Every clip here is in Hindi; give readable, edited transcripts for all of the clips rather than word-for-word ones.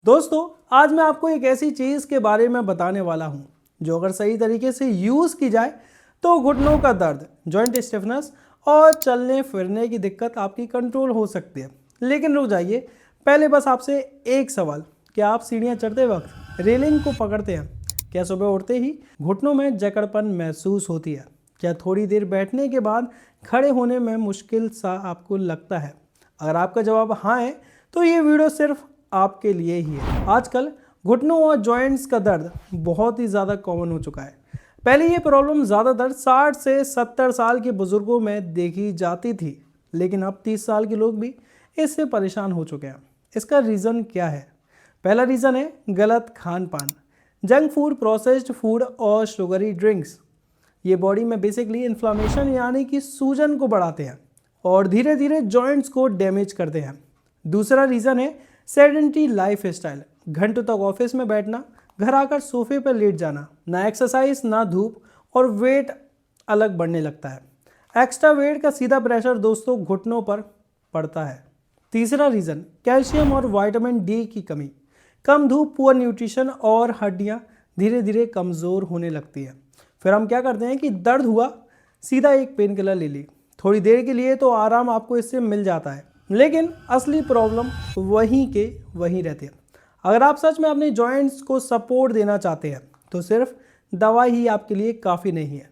दोस्तों, आज मैं आपको एक ऐसी चीज़ के बारे में बताने वाला हूं जो अगर सही तरीके से यूज़ की जाए तो घुटनों का दर्द, जॉइंट स्टिफनेस और चलने फिरने की दिक्कत आपकी कंट्रोल हो सकती है। लेकिन रुक जाइए, पहले बस आपसे एक सवाल, क्या आप सीढ़ियाँ चढ़ते वक्त रेलिंग को पकड़ते हैं? क्या सुबह उठते ही घुटनों में जकड़पन महसूस होती है? क्या थोड़ी देर बैठने के बाद खड़े होने में मुश्किल सा आपको लगता है? अगर आपका जवाब हाँ है तो ये वीडियो सिर्फ आपके लिए ही है। आजकल घुटनों और जॉइंट्स का दर्द बहुत ही ज़्यादा कॉमन हो चुका है। पहले ये प्रॉब्लम ज़्यादातर 60 से 70 साल के बुजुर्गों में देखी जाती थी, लेकिन अब 30 साल के लोग भी इससे परेशान हो चुके हैं। इसका रीज़न क्या है? पहला रीज़न है गलत खान पान। जंक फूड, प्रोसेस्ड फूड और शुगरी ड्रिंक्स ये बॉडी में बेसिकली इन्फ्लामेशन यानी कि सूजन को बढ़ाते हैं और धीरे धीरे जॉइंट्स को डैमेज करते हैं। दूसरा रीज़न है सेडेंटरी लाइफ स्टाइल। घंटों तक ऑफिस में बैठना, घर आकर सोफे पर लेट जाना, ना एक्सरसाइज ना धूप, और वेट अलग बढ़ने लगता है। एक्स्ट्रा वेट का सीधा प्रेशर दोस्तों घुटनों पर पड़ता है। तीसरा रीज़न कैल्शियम और विटामिन डी की कमी। कम धूप, पुअर न्यूट्रिशन और हड्डियाँ धीरे धीरे कमज़ोर होने लगती हैं। फिर हम क्या करते हैं कि दर्द हुआ, सीधा एक पेन किलर ले ली। थोड़ी देर के लिए तो आराम आपको इससे मिल जाता है, लेकिन असली प्रॉब्लम वहीं के वहीं रहती है। अगर आप सच में अपने जॉइंट्स को सपोर्ट देना चाहते हैं तो सिर्फ दवाई ही आपके लिए काफ़ी नहीं है,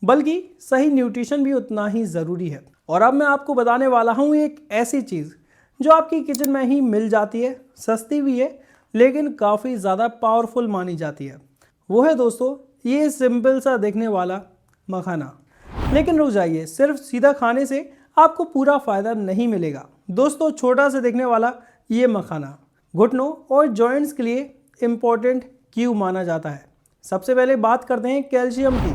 बल्कि सही न्यूट्रिशन भी उतना ही ज़रूरी है। और अब मैं आपको बताने वाला हूँ एक ऐसी चीज़ जो आपकी किचन में ही मिल जाती है, सस्ती भी है, लेकिन काफ़ी ज़्यादा पावरफुल मानी जाती है। वो है दोस्तों ये सिंपल सा दिखने वाला मखाना। लेकिन रुक जाइए, सिर्फ सीधा खाने से आपको पूरा फ़ायदा नहीं मिलेगा। दोस्तों, छोटा से दिखने वाला ये मखाना घुटनों और जॉइंट्स के लिए इम्पॉर्टेंट क्यों माना जाता है। सबसे पहले बात करते हैं कैल्शियम की।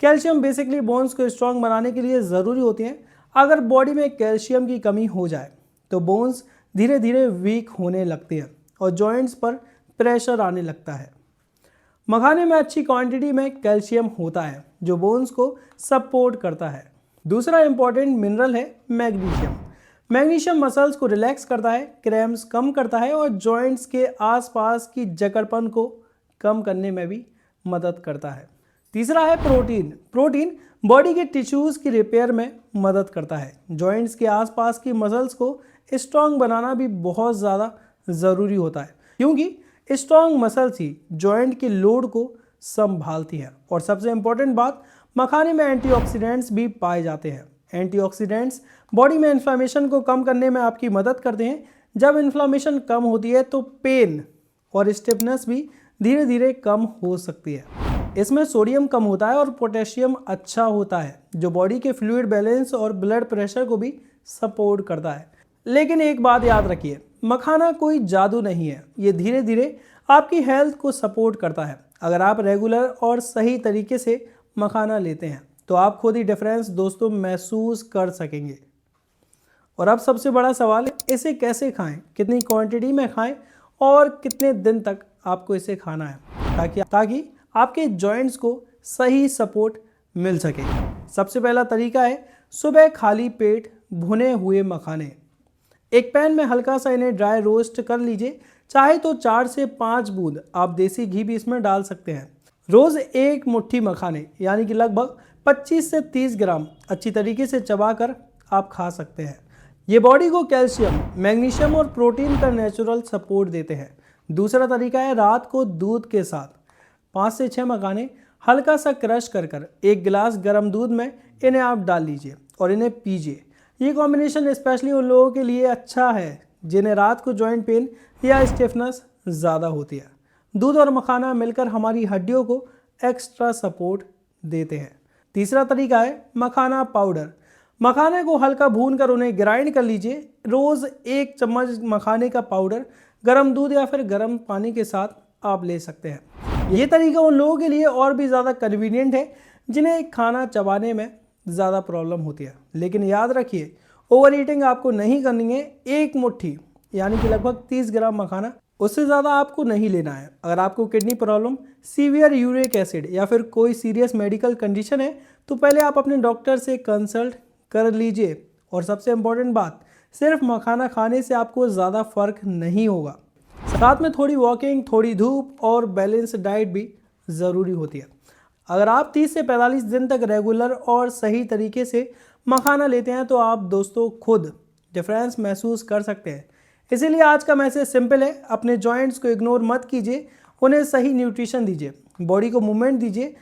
कैल्शियम बेसिकली बोन्स को स्ट्रांग बनाने के लिए ज़रूरी होती हैं। अगर बॉडी में कैल्शियम की कमी हो जाए तो बोन्स धीरे धीरे वीक होने लगती हैं और जॉइंट्स पर प्रेशर आने लगता है। मखाने में अच्छी क्वांटिटी में कैल्शियम होता है जो बोन्स को सपोर्ट करता है। दूसरा इंपॉर्टेंट मिनरल है मैग्नीशियम। मैग्नीशियम मसल्स को रिलैक्स करता है, क्रैम्प्स कम करता है और जॉइंट्स के आसपास की जकड़पन को कम करने में भी मदद करता है। तीसरा है प्रोटीन। प्रोटीन बॉडी के टिश्यूज़ की रिपेयर में मदद करता है। जॉइंट्स के आसपास की मसल्स को स्ट्रांग बनाना भी बहुत ज़्यादा ज़रूरी होता है, क्योंकि स्ट्रांग मसल्स ही जॉइंट के लोड को संभालती है। और सबसे इंपॉर्टेंट बात, मखाने में एंटीऑक्सीडेंट्स भी पाए जाते हैं। एंटीऑक्सीडेंट्स बॉडी में इन्फ्लामेशन को कम करने में आपकी मदद करते हैं। जब इन्फ्लामेशन कम होती है तो पेन और स्टिफनेस भी धीरे धीरे कम हो सकती है। इसमें सोडियम कम होता है और पोटेशियम अच्छा होता है, जो बॉडी के फ्लूइड बैलेंस और ब्लड प्रेशर को भी सपोर्ट करता है। लेकिन एक बात याद रखिए, मखाना कोई जादू नहीं है, ये धीरे धीरे आपकी हेल्थ को सपोर्ट करता है। अगर आप रेगुलर और सही तरीके से मखाना लेते हैं तो आप खुद ही डिफरेंस दोस्तों महसूस कर सकेंगे। और अब सबसे बड़ा सवाल है, इसे कैसे खाएं, कितनी क्वांटिटी में खाएं और कितने दिन तक आपको इसे खाना है ताकि आपके जॉइंट्स को सही सपोर्ट मिल सके। सबसे पहला तरीका है सुबह खाली पेट भुने हुए मखाने। एक पैन में हल्का सा इन्हें ड्राई रोस्ट कर लीजिए। चाहे तो 4 से 5 बूंद आप देसी घी भी इसमें डाल सकते हैं। रोज़ एक मुट्ठी मखाने यानी कि लगभग 25 से 30 ग्राम अच्छी तरीके से चबाकर आप खा सकते हैं। ये बॉडी को कैल्शियम, मैग्नीशियम और प्रोटीन का नेचुरल सपोर्ट देते हैं। दूसरा तरीका है रात को दूध के साथ 5 से 6 मखाने हल्का सा क्रश कर 1 गिलास गर्म दूध में इन्हें आप डाल लीजिए और इन्हें पीजिए। ये कॉम्बिनेशन स्पेशली उन लोगों के लिए अच्छा है जिन्हें रात को जॉइंट पेन या स्टिफनेस ज़्यादा होती है। दूध और मखाना मिलकर हमारी हड्डियों को एक्स्ट्रा सपोर्ट देते हैं। तीसरा तरीका है मखाना पाउडर। मखाने को हल्का भूनकर उन्हें ग्राइंड कर लीजिए। रोज़ 1 चम्मच मखाने का पाउडर गर्म दूध या फिर गर्म पानी के साथ आप ले सकते हैं। ये तरीका उन लोगों के लिए और भी ज़्यादा कन्वीनियंट है जिन्हें खाना चबाने में ज़्यादा प्रॉब्लम होती है। लेकिन याद रखिए, ओवर ईटिंग आपको नहीं करनी है। 1 मुट्ठी यानी कि लगभग 30 ग्राम मखाना, उससे ज़्यादा आपको नहीं लेना है। अगर आपको kidney problem, severe uric acid या फिर कोई सीरियस मेडिकल कंडीशन है तो पहले आप अपने डॉक्टर से कंसल्ट कर लीजिए। और सबसे इम्पोर्टेंट बात, सिर्फ मखाना खाने से आपको ज़्यादा फर्क नहीं होगा। साथ में थोड़ी वॉकिंग, थोड़ी धूप और बैलेंस डाइट भी ज़रूरी होती है। अगर आप 30 से 45 दिन तक रेगुलर और सही तरीके से मखाना लेते हैं तो आप दोस्तों खुद डिफरेंस महसूस कर सकते हैं। इसीलिए आज का मैसेज सिंपल है, अपने जॉइंट्स को इग्नोर मत कीजिए, उन्हें सही न्यूट्रिशन दीजिए, बॉडी को मूवमेंट दीजिए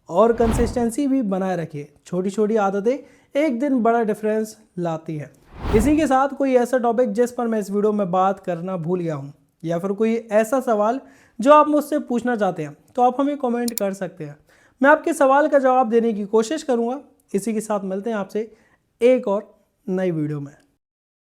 और कंसिस्टेंसी भी बनाए रखिए। छोटी छोटी आदतें एक दिन बड़ा डिफरेंस लाती हैं। इसी के साथ कोई ऐसा टॉपिक जिस पर मैं इस वीडियो में बात करना भूल गया हूँ या फिर कोई ऐसा सवाल जो आप मुझसे पूछना चाहते हैं तो आप हमें कमेंट कर सकते हैं। मैं आपके सवाल का जवाब देने की कोशिश करूँगा। इसी के साथ मिलते हैं आपसे एक और नई वीडियो में।